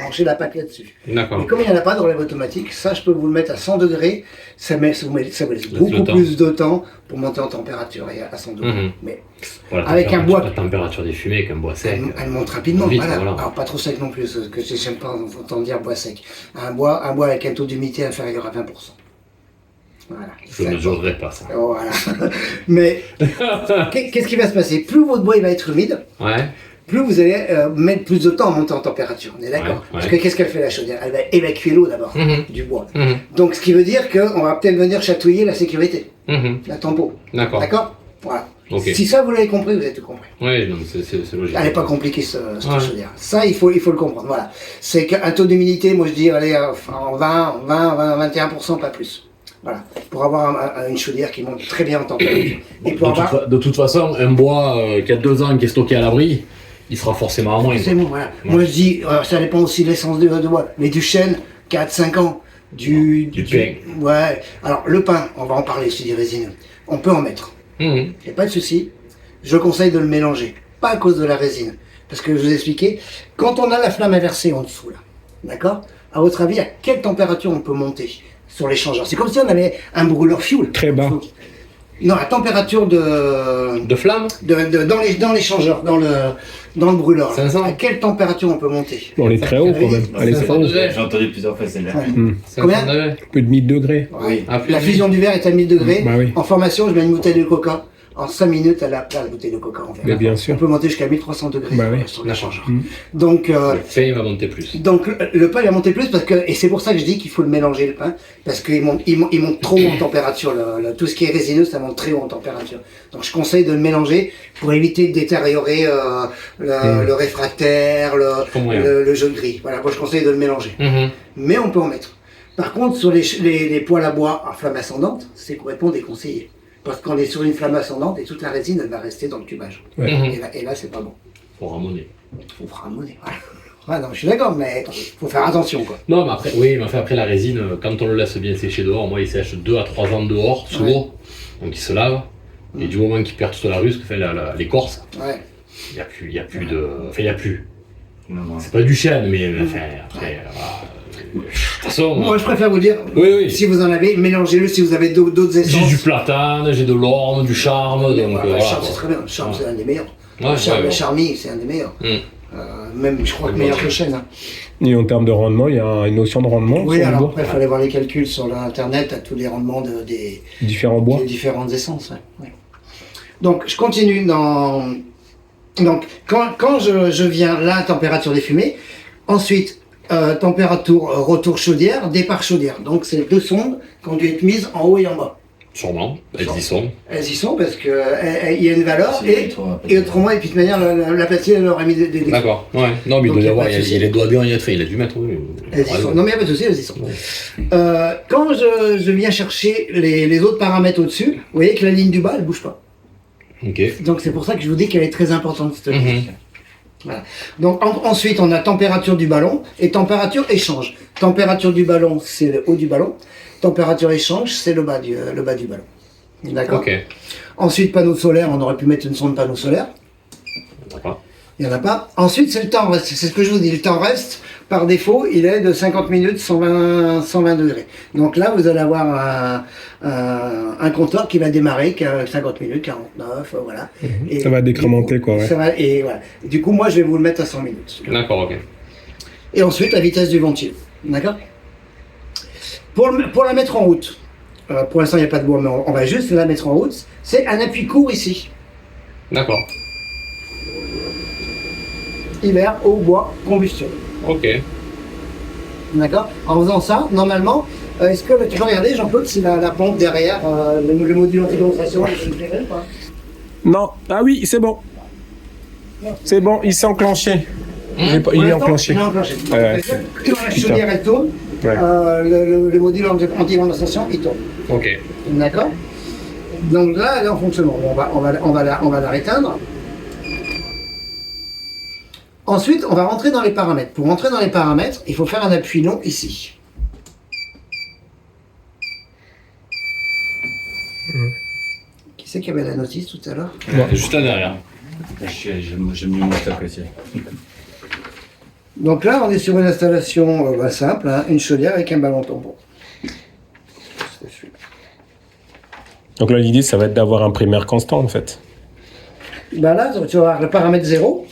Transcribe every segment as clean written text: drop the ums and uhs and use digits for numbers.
brancher la plaque là-dessus. D'accord. Mais comme il n'y en a pas de relève automatique, ça je peux vous le mettre à 100 degrés, ça vous laisse beaucoup le temps. plus de temps pour monter en température et à 100 degrés. Mais Voilà, avec un bois... La température des fumées qu'un bois sec. Elle monte rapidement, vite, voilà. voilà. Alors pas trop sec non plus, ce que j'aime pas entendre dire bois sec. Un bois avec un taux d'humidité inférieur à 20%. Voilà. Je ne mesurerai pas ça. Voilà. Mais qu'est-ce qui va se passer? Plus votre bois il va être humide, Ouais. plus vous allez mettre plus de temps à monter en température. On est d'accord? Ouais, Parce ouais. que qu'est-ce qu'elle fait la chaudière? Elle va évacuer l'eau d'abord du bois. Mhm. Donc ce qui veut dire qu'on va peut-être venir chatouiller la sécurité, la tempo. D'accord. D'accord? Voilà. Ok. Si ça vous l'avez compris, vous avez tout compris. Oui, donc c'est logique. Elle n'est pas compliquée cette Ouais. chaudière. Ça, il faut le comprendre. Voilà. C'est qu'un taux d'humidité, moi je dis, allez, en 21%, pas plus. Voilà. Pour avoir une chaudière qui monte très bien en température. Et pour avoir... De toute façon, un bois qui a 2 ans qui est stocké à l'abri, il sera forcément à moins. C'est bon, voilà. Ouais. Moi je dis, ça dépend aussi de l'essence de bois. Mais du chêne, 4-5 ans. Du pin. Ouais. Alors, le pin, on va en parler, c'est des résineux. On peut en mettre. Il n'y a pas de souci. Je conseille de le mélanger. Pas à cause de la résine. Parce que je vous ai expliqué, quand on a la flamme inversée en dessous, là, d'accord? À votre avis, à quelle température on peut monter sur l'échangeur? C'est comme si on avait un brûleur fuel. Très bas. Non, la température De flamme dans l'échangeur, dans le brûleur. Là. 500. À quelle température on peut monter? On est très haut quand même. Allez, c'est 500 haut. degrés. J'ai entendu plusieurs fois celle-là. Ouais. Combien 500 degrés. Plus de 1000 degrés. Oui. Ah, plus La de fusion du verre est à 1000 degrés. Bah oui. En formation, je mets une bouteille de coca. En 5 minutes, elle a la bouteille de coca en verre. Mais bien sûr. On peut monter jusqu'à 1300 degrés Bah oui. sur l'échangeur. Mm. Donc, Le pain va monter plus. le pain il va monter plus parce que, et c'est pour ça que je dis qu'il faut le mélanger le pain, parce qu'il monte trop haut en température. Tout ce qui est résineux, ça monte très haut en température. Donc je conseille de le mélanger pour éviter de détériorer le réfractaire, le jaune gris. Voilà, moi je conseille de le mélanger. Mais on peut en mettre. Par contre, sur les poêles à bois à flamme ascendante, c'est complètement déconseillé. Parce qu'on est sur une flamme ascendante et toute la résine, elle va rester dans le cubage. Ouais. Et là, c'est pas bon. Faut ramoner. Faut ramoner, voilà. Ouais, non, je suis d'accord, mais faut faire attention, quoi. Non, mais après, oui, mais après la résine, quand on le laisse bien sécher dehors, moi il sèche 2 à 3 ans dehors, sous l'eau, donc il se lave. Et du moment qu'il perd toute la rusque, fait l'écorce, Ouais. il n'y a plus de. Enfin, il n'y a plus. Non, non. C'est pas du chêne, mais enfin, après. De toute façon. Moi, je préfère vous dire, Oui. si vous en avez, mélangez-le si vous avez d'autres essences. J'ai du platane, j'ai de l'orme, du charme, donc Le voilà. charme, c'est très bien. Le charme, c'est un des meilleurs. Ouais, Le charmy, c'est un des meilleurs. Même, je crois que meilleur que le chêne. Hein. Et en termes de rendement, il y a une notion de rendement Oui, sur le alors bois. après, il fallait voir les calculs sur l'internet à tous les rendements des Différents bois. différentes essences. Ouais. Donc, je continue Donc, quand je viens là, température des fumées, ensuite, température, retour chaudière, départ chaudière. Donc, c'est 2 sondes qui ont dû être mises en haut et en bas. Sûrement, elles y sont. Elles y sont parce que il y a une valeur C'est et autrement, et puis de manière, la platine, elle aurait mis des D'accord, ouais. Non, mais il Donc, doit y y a avoir, pas de il y souci. a les doigts bien, il a dû mettre. Oui. Elles y sont. Non, mais il n'y a pas de souci, elles y sont. Quand je viens chercher les autres paramètres au-dessus, vous voyez que la ligne du bas, elle bouge pas. Ok. Donc, c'est pour ça que je vous dis qu'elle est très importante, cette ligne. Mhm. Voilà. Donc ensuite on a température du ballon et température échange. Température du ballon c'est le haut du ballon, température échange c'est le bas du ballon. D'accord. Ok. Ensuite panneau solaire, on aurait pu mettre une sonde panneau solaire. D'accord. Il n'y en a pas. Ensuite c'est le temps reste, c'est ce que je vous dis, le temps reste par défaut il est de 50 minutes 120 degrés. Donc là vous allez avoir un compteur qui va démarrer 50 minutes, 49, voilà. Et Ça va décrémenter, quoi, ouais. Ça va, et voilà. Du coup moi je vais vous le mettre à 100 minutes. D'accord, ok. Et ensuite la vitesse du ventile. D'accord. Pour la mettre en route, pour l'instant il n'y a pas de bois, mais on va juste la mettre en route, c'est un appui court ici. D'accord. Hiver, eau, bois, combustion. Ok. D'accord. En faisant ça, normalement, est-ce que tu peux regarder, Jean-Claude, si la pompe derrière, le module anti-condensation, est éclairé ou pas? Non. Ah oui, c'est bon. C'est bon, il s'est enclenché. Il Pour est l'instant, enclenché. il est enclenché. Ouais, Quand la chaudière elle tourne, Ouais. le module anti-condensation il tourne. Ok. D'accord. Donc là, elle est en fonctionnement. On va la réteindre. Ensuite, on va rentrer dans les paramètres. Pour rentrer dans les paramètres, il faut faire un appui long ici. Qui c'est qui avait la notice tout à l'heure? Juste là derrière. J'aime mieux mon stock aussi. Donc là, on est sur une installation simple, hein, une chaudière avec un ballon tampon. C'est celui-là. Donc là, l'idée, ça va être d'avoir un primaire constant, en fait. Ben là, tu vas avoir le paramètre 0.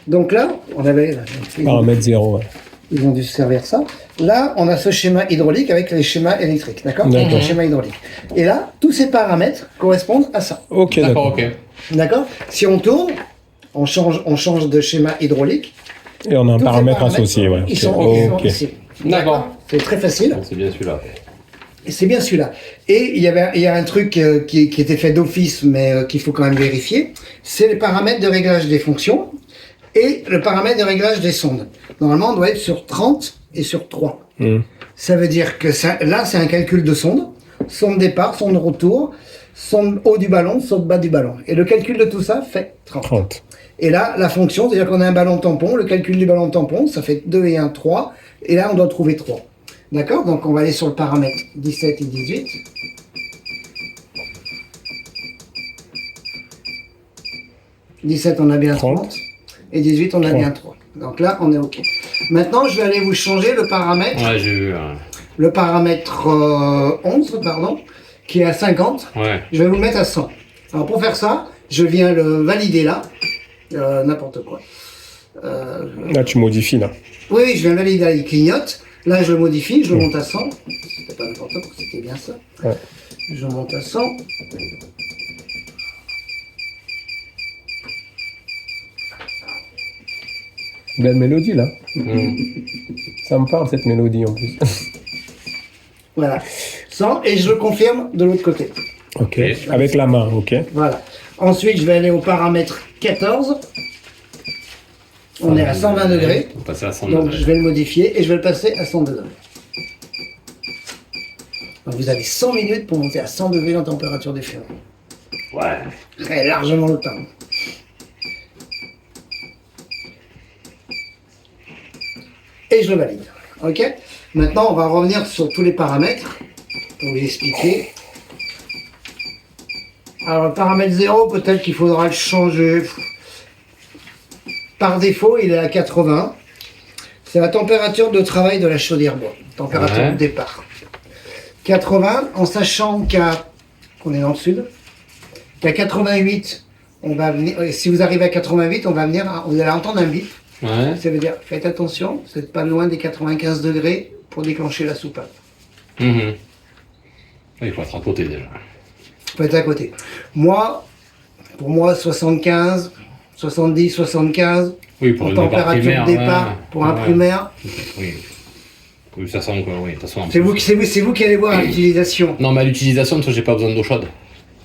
Donc là, on avait... Paramètre 0, ouais. Ils ont dû se servir ça. Là, on a ce schéma hydraulique avec les schémas électriques, d'accord? D'accord. Le schéma hydraulique. Et là, tous ces paramètres correspondent à ça. Ok, d'accord. ok. D'accord? Si on tourne, on change de schéma hydraulique. Et on a un Tous ces paramètre associé, ouais. Ils Ok. sont Ok. ici. D'accord. C'est très facile. C'est bien celui-là. Et c'est bien celui-là. Et il y a un truc qui était fait d'office, mais qu'il faut quand même vérifier. C'est les paramètres de réglage des fonctions et le paramètre de réglage des sondes. Normalement, on doit être sur 30 et sur 3. Ça veut dire que là, c'est un calcul de sonde. Sonde départ, sonde retour, sonde haut du ballon, sonde bas du ballon. Et le calcul de tout ça fait 30. 30. Et là, la fonction, c'est-à-dire qu'on a un ballon tampon, le calcul du ballon tampon, ça fait 2 et 1, 3. Et là, on doit trouver 3. D'accord? Donc, on va aller sur le paramètre 17 et 18. « 17, on a bien 30. Et 18, on a 3. bien 3. Donc là, on est OK. Maintenant, je vais aller vous changer le paramètre. Ouais, j'ai vu. Le paramètre 11, pardon, qui est à 50. Ouais. Je vais vous le mettre à 100. Alors, pour faire ça, je viens le valider là. N'importe quoi. Là, tu modifies, là. Oui, je viens valider là, il clignote. Là, je le modifie, je le monte à 100. C'était pas n'importe quoi, c'était bien ça. Ouais. Je monte à 100. Belle mélodie, là. Ça me parle, cette mélodie, en plus. Voilà. 100, et je le confirme de l'autre côté. Ok. Avec la main, ok. Voilà. Ensuite, je vais aller au paramètre 14. On est à 120 degrés. On va passer à 100 Donc, degrés. je vais le modifier et je vais le passer à 100 degrés. Donc, vous avez 100 minutes pour monter à 100 degrés en température des furets. Ouais. Très largement le temps. Et je le valide. Ok? Maintenant, on va revenir sur tous les paramètres pour vous expliquer. Alors, le paramètre 0, peut-être qu'il faudra le changer. Par défaut, il est à 80. C'est la température de travail de la chaudière bois. Température de départ. 80, en sachant qu'on est dans le sud. Qu'à 88, on va venir. Si vous arrivez à 88, on va venir. Vous allez entendre un bip. Ouais. Ça veut dire, faites attention, vous n'êtes pas loin des 95 degrés pour déclencher la soupape. Il faut être à côté déjà. Faut être à côté. Moi, pour moi, 75, 70, 75, Oui, pour en le départ température primaire. de départ, ouais. pour un Ouais. primaire, Oui. Oui, ça sent quoi, oui. De toute façon, c'est vous qui allez voir l'utilisation. Non, mais à l'utilisation, toi, j'ai pas besoin d'eau chaude.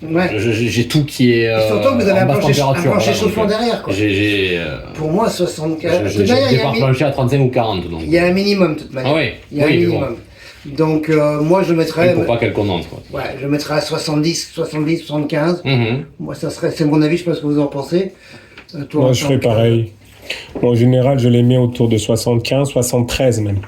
Ouais. J'ai tout qui est. Et surtout que vous avez en un basse plancher température, chauffant donc, derrière, quoi. J'ai Pour moi, 75. De j'ai toute manière, départ plancher à 35 ou 40. Donc. il y a un minimum, de toute manière. Ah oui, Il y a un oui, mais bon. minimum. Donc, moi, je le mettrais. Pour pas qu'elle condense, quoi. Ouais, je le mettrais à 70, 70, 75. Moi, ça serait, c'est mon avis, je sais pas ce que vous en pensez. Toi, Moi, en je tant ferais que- pareil. Bon, en général, je les mets autour de 75, 73 même.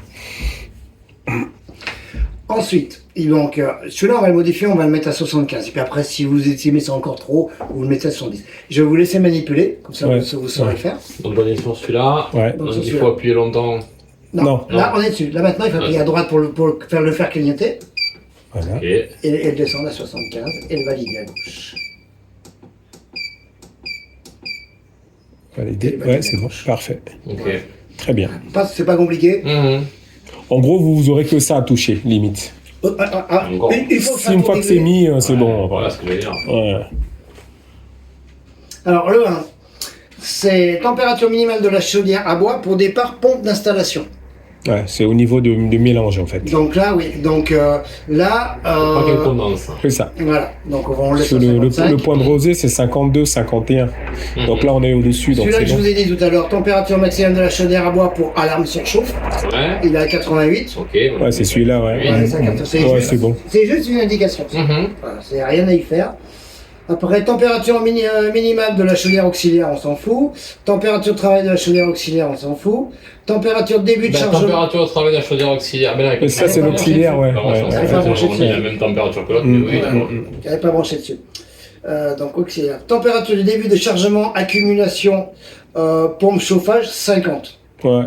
Ensuite, donc, celui-là, on va le modifier, on va le mettre à 75. Et puis après, si vous estimez c'est encore trop, vous le mettez à 70. Je vais vous laisser manipuler, comme ça Ouais. vous saurez Ouais. faire. Donc on est sur celui-là. Ouais. Donc, Donc sur il celui-là. faut appuyer longtemps. Non. Là, on est dessus. Là, maintenant, il faut appuyer à droite pour le faire clignoter. Voilà. Ok. Et le descendre à 75 et le valider à gauche. Validé. Ouais, c'est bon. Parfait. Ok. Très bien. C'est pas compliqué. En gros, vous aurez que ça à toucher, limite. Encore. Il faut Si une fois que c'est mis, c'est bon. Voilà ce que je vais dire. Ouais. Alors, le 1, c'est température minimale de la chaudière à bois pour départ pompe d'installation. Ouais, c'est au niveau de mélange, en fait. Donc là, oui. Donc là, Pas qu'elle condense. C'est ça. voilà. Donc on laisse Parce que à 55. le point de rosée, c'est 52, 51. Donc là, on est au-dessus. Donc Celui-là c'est que je bon. vous ai dit tout à l'heure, température maximum de la chaudière à bois pour alarme surchauffe. Ouais. Il est à 88. Ok. Ouais, c'est celui-là, ouais. Ouais, ça capte. Ouais, c'est bon. C'est juste une indication. Voilà, c'est rien à y faire. Après, température minimale de la chaudière auxiliaire, on s'en fout. Température de travail de la chaudière auxiliaire, on s'en fout. Température début de La chargement. température au travail de la chaudière auxiliaire. Mais là, avec Et ça, c'est l'auxiliaire, ouais. Alors, Ouais, on ouais. s'en pas fout, branché on dessus. dit la même température que l'autre. Mm, mais oui, d'accord. Il n'avait pas branché dessus. Donc auxiliaire. Température du début de chargement, accumulation, pompe chauffage, 50. Ouais.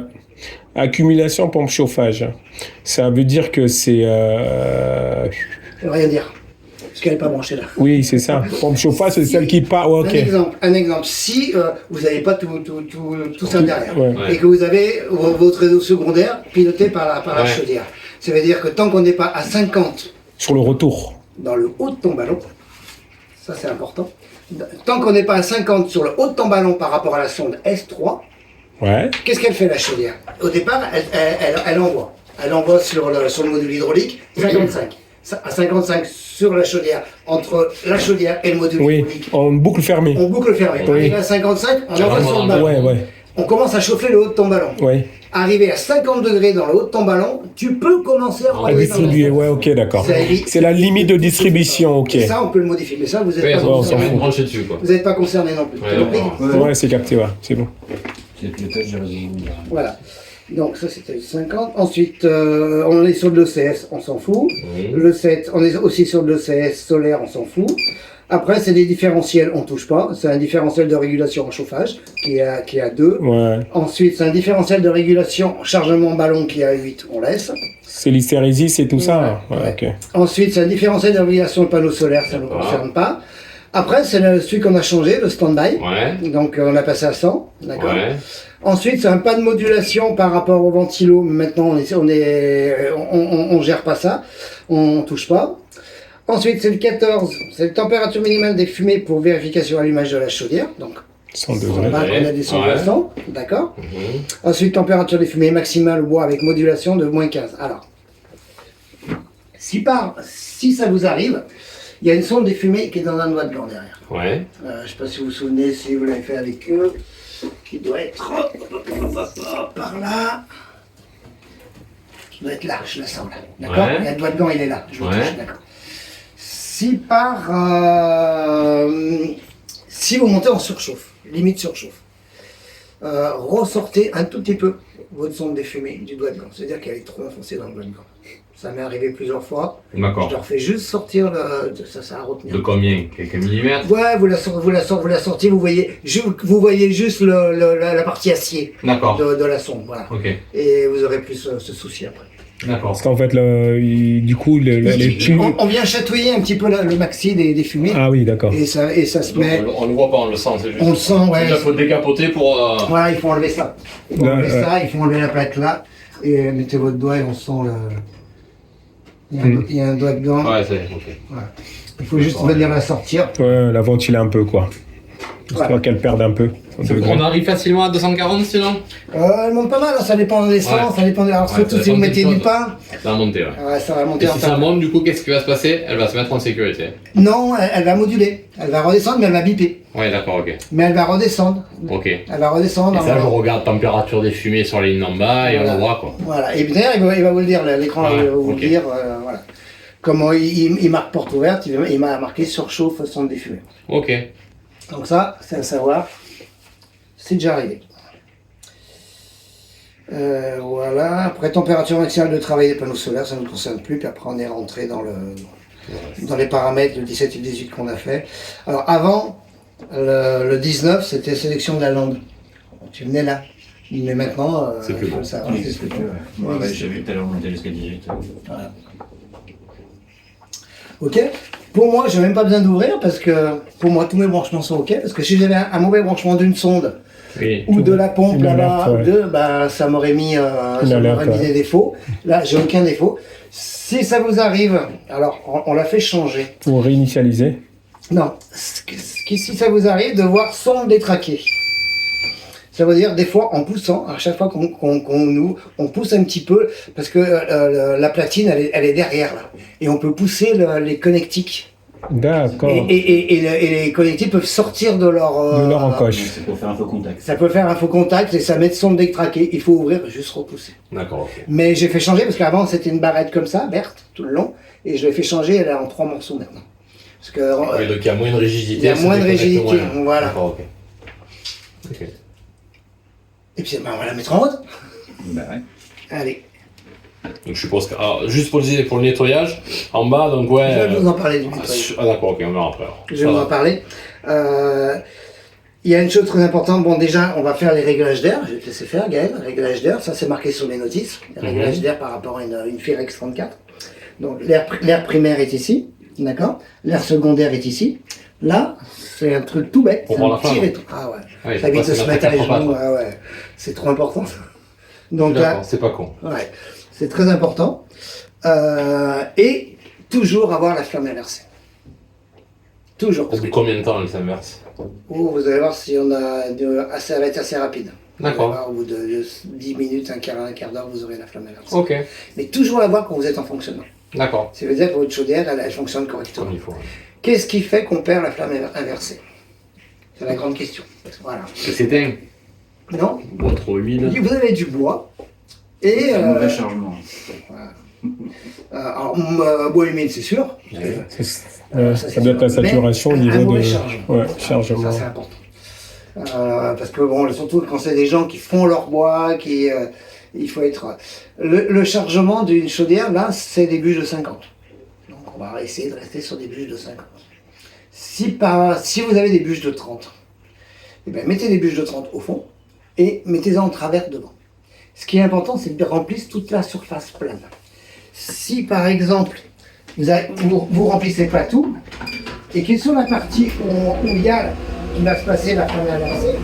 Accumulation pompe chauffage. Ça veut dire que c'est... Ça veut rien dire. Parce qu'elle n'est pas branchée là. Oui, c'est ça. Pompe chauffage, c'est celle qui part. Ouais, ok. Un exemple. Si vous n'avez pas tout ça derrière, Ouais. et que vous avez votre réseau secondaire piloté par la Ouais. chaudière, ça veut dire que tant qu'on n'est pas à 50 Sur le retour. dans le haut de ton ballon, ça c'est important, tant qu'on n'est pas à 50 sur le haut de ton ballon par rapport à la sonde S3, Ouais. qu'est-ce qu'elle fait la chaudière? Au départ, elle envoie. Elle envoie sur le module hydraulique 55. À 55 sur la chaudière, entre la chaudière et le module Oui, hydraulique. en boucle fermée. On boucle fermée. Oui. Arrivé à 55, on Tu envoie rentres sur dans le ballon. Ouais, ouais. On commence à chauffer le haut de ton ballon. Ouais. Arrivé à 50 degrés dans le haut de ton ballon, tu peux commencer à À envoyer dans le distribuer, ballon. ouais, ok, d'accord. C'est- C'est la limite de distribution, ok. Et ça, on peut le modifier. Mais ça, vous n'êtes Oui, pas on on concerné. s'en met fout. branché dessus, quoi. Vous n'êtes pas concerné non plus. Ouais, T'as compris d'accord. Ouais, c'est capté, ouais, c'est bon. C'est le pilotage du réseau. Voilà. Donc ça c'était le 50. Ensuite, on est sur de l'ECS, on s'en fout. Le 7, on est aussi sur de l'ECS solaire, on s'en fout. Après, c'est des différentiels, on touche pas. C'est un différentiel de régulation en chauffage qui est à 2. Ouais. Ensuite, c'est un différentiel de régulation en chargement ballon qui est à 8, on laisse. C'est l'hystérésis et tout ça. Ouais, Ouais, ok. Ensuite, c'est un différentiel de régulation de panneau solaire, ça ne nous D'accord. concerne pas. Après, c'est celui qu'on a changé, le stand-by. Ouais. Donc, on a passé à 100, d'accord. Ouais. Ensuite, c'est un pas de modulation par rapport au ventilo. Maintenant, on gère pas ça. On touche pas. Ensuite, c'est le 14. C'est la température minimale des fumées pour vérification allumage de la chaudière. Donc, 100 on degrés. a descendu à 100. D'accord. Mhm. Ensuite, température des fumées maximale au bois avec modulation de moins 15. Alors, si ça vous arrive, il y a une sonde des fumées qui est dans un doigt de gant derrière. Ouais. Je ne sais pas si vous vous souvenez, si vous l'avez fait avec eux, qui doit être par là. Qui doit être là, je la sens là. D'accord. Ouais. Il y a le doigt de gant, il est là. Je le Ouais. touche, d'accord. Si vous montez en surchauffe, limite surchauffe, ressortez un tout petit peu votre sonde des fumées du doigt de gant. C'est-à-dire qu'elle est trop enfoncée dans le doigt de gant. Ça m'est arrivé plusieurs fois. Je D'accord. leur fais juste sortir ça à retenir. De combien? Quelques millimètres? Ouais, vous la sortez, vous voyez juste la partie acier D'accord. de la sonde, voilà. Ok. Et vous aurez plus ce souci après. D'accord. Parce qu'en fait, du coup, les plus... On vient chatouiller un petit peu le maxi des fumées, Ah oui, d'accord. et ça se Donc, met... on le voit pas, on le sent, c'est juste. On le sent, ouais. Il faut décapoter pour. Voilà, il faut enlever ça. Il faut Là, enlever ça, il faut enlever la plaque là, et mettez votre doigt et on sent le... Il y a un doigt de gant. Ouais, c'est. Ok. Voilà. Il faut juste venir la sortir. Ouais, la ventiler un peu, quoi. Histoire Voilà. qu'elle perde un peu. On arrive facilement à 240 sinon? Elle monte pas mal, hein, ça dépend des sens, Ouais. ça dépend Alors Ouais, surtout ça si vous dépend mettez des du choses. pain, Ça va monter, ouais. ouais, ça va monter Et en si ça temps. monte, du coup, qu'est-ce qui va se passer? Elle va se mettre en sécurité. Non, elle va moduler. Elle va redescendre, mais elle va biper. Ouais, d'accord, ok. Mais elle va redescendre. Ok. Et Elle va redescendre. ça, je regarde température des fumées sur les lignes en bas et on Voilà. le voit, quoi. Voilà. Et d'ailleurs, il va vous le dire, l'écran Ouais, va vous ok. le dire. Voilà. Comment il marque porte ouverte, il m'a marqué surchauffe sonde des fumées. Ok. Donc ça, c'est à savoir. C'est déjà arrivé. Voilà. Après, température maximale de travail des panneaux solaires, ça ne nous concerne plus. Puis après, on est rentré dans les paramètres, le 17 et le 18 qu'on a fait. Alors avant, le 19, c'était sélection de la langue. Tu venais là. Mais maintenant, C'est plus il faut bon. le savoir. Oui, C'est c'est plus plus bon. que. Ouais, j'ai vu tout à l'heure monter jusqu'à 18. Voilà. Ok. Pour moi, j'ai même pas besoin d'ouvrir parce que pour moi, tous mes branchements sont ok. Parce que si j'avais un mauvais branchement d'une sonde Oui. ou de la pompe Une là-bas, alerte, ouais. bah, ça m'aurait mis, alerte, ouais. des défauts. Là, j'ai aucun défaut. Si ça vous arrive, alors on l'a fait changer. Pour réinitialiser. Non, si ça vous arrive de voir sonde détraquée. Ça veut dire des fois en poussant, à chaque fois on pousse un petit peu parce que la platine elle est derrière là et on peut pousser les connectiques D'accord. et les connectiques peuvent sortir de leur De leur encoche. C'est pour faire un faux contact. ça peut faire un faux contact et ça met sonde détraquée. Il faut ouvrir juste repousser. D'accord, ok. Mais j'ai fait changer parce qu'avant c'était une barrette comme ça verte tout le long et je l'ai fait changer. Elle est en 3 morceaux maintenant parce que Oui, donc il y a moins de rigidité. il y a ça moins de déconnecte rigidité, moins. voilà. D'accord, ok. Ok. et puis bah, on va la mettre en mode. Bah ouais. Allez, Donc je suppose que. Alors, juste pour le nettoyage, en bas, donc ouais. je vais vous en parler du nettoyage. Ah, d'accord, ok, on verra après. Alors. Je Ça vais vous va. en parler. Il y a une chose très importante. Bon, déjà, on va faire les réglages d'air. Je vais te laisser faire, Gaël. Réglages d'air, ça c'est marqué sur les notices. Les réglages d'air par rapport à une Firex 34. Donc, l'air primaire est ici, d'accord. L'air secondaire est ici. Là, c'est un truc tout bête. Pour C'est voir un la petit flamme. rétro. Ah ouais. Ouais, Ça évite de se mettre à les pas, genoux. quoi. Ah ouais. C'est trop important. Ça. Donc là, D'accord, c'est pas con. ouais, c'est très important. Et toujours avoir la flamme inversée. Toujours. Au Parce bout que de combien de temps elle s'inverse? vous allez voir si on a ça va être assez rapide. Vous allez D'accord. voir, au bout de 10 minutes, un quart d'heure, vous aurez la flamme inversée. Ok, Mais toujours la voir quand vous êtes en fonctionnement. d'accord. Ça veut dire que votre chaudière, elle fonctionne correctement. Comme il faut. Qu'est-ce qui fait qu'on perd la flamme inversée? C'est la grande question. Voilà. Que c'est éteint. Non, Bois trop humide. vous avez du bois et Un mauvais chargement. alors, bois humide, c'est sûr. Ouais. Ça doit être la saturation au Mais un niveau mauvais de chargement. ouais, chargement. Ça, c'est important. Parce que bon, surtout quand c'est des gens qui font leur bois, il faut être. Le chargement d'une chaudière, là, c'est des bûches de 50. Donc on va essayer de rester sur des bûches de 50. Si vous avez des bûches de 30, eh bien, mettez des bûches de 30 au fond et mettez-en en travers devant. Ce qui est important, c'est de remplir toute la surface plane. Si par exemple, vous remplissez pas tout, et que sur la partie où il y a, qui va se passer la flamme inversée,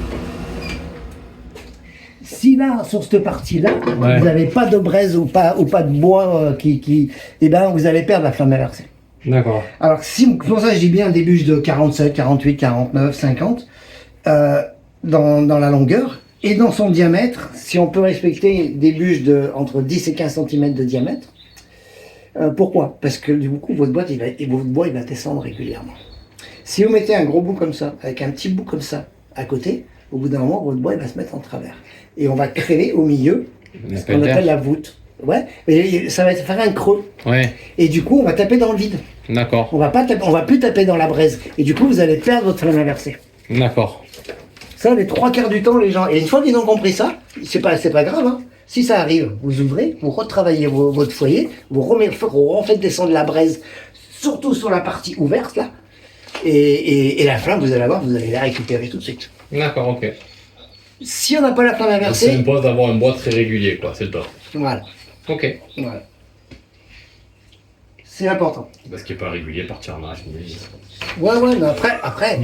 si là, sur cette partie-là, Ouais. vous n'avez pas de braise ou pas de bois eh ben, vous allez perdre la flamme inversée. D'accord. Alors, pour ça, je dis bien des bûches de 47, 48, 49, 50 dans la longueur. Et dans son diamètre, si on peut respecter des bûches entre 10 et 15 cm de diamètre. Pourquoi? Parce que du coup, votre bois, il va descendre régulièrement. Si vous mettez un gros bout comme ça, avec un petit bout comme ça à côté, au bout d'un moment, votre bois il va se mettre en travers. Et on va créer au milieu ce qu'on appelle la voûte. Ouais, et ça va faire un creux. Ouais, Et du coup, on va taper dans le vide. d'accord. On va plus taper dans la braise. Et du coup, vous allez perdre votre flamme inversée. D'accord. Ça, les 3/4 du temps, les gens. Et une fois qu'ils ont compris ça, c'est pas grave. Hein. Si ça arrive, vous ouvrez, vous retravaillez votre foyer, vous refaites descendre la braise, surtout sur la partie ouverte là. Et la flamme, vous allez voir, vous allez la récupérer tout de suite. D'accord, ok. Si on n'a pas la flamme Ça inversée, impose d'avoir un bois très régulier, quoi, c'est le top. voilà. Ok. Voilà. C'est important. Parce qu'il n'est pas régulier, partir en arrache. Ouais, mais après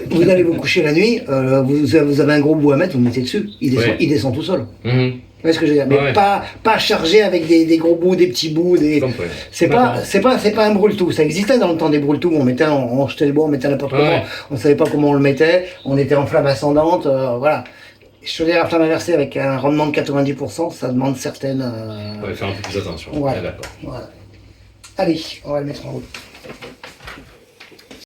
vous allez vous coucher la nuit, vous avez un gros bout à mettre, vous le mettez dessus, Ouais. il descend tout seul. Mhm. Vous voyez ce que je veux dire? Mais Ouais. pas chargé avec des gros bouts, des petits bouts, Compris. c'est pas un brûle-tout. Ça existait dans le temps des brûle-tout, on jetait le bois, on mettait n'importe comment, Ouais. on savait pas comment on le mettait, on était en flamme ascendante, voilà. Chaudière à flamme inversée avec un rendement de 90%, ça demande certaines. On va faire un peu plus attention. Voilà. Ouais, d'accord. Voilà. Allez, on va le mettre en route.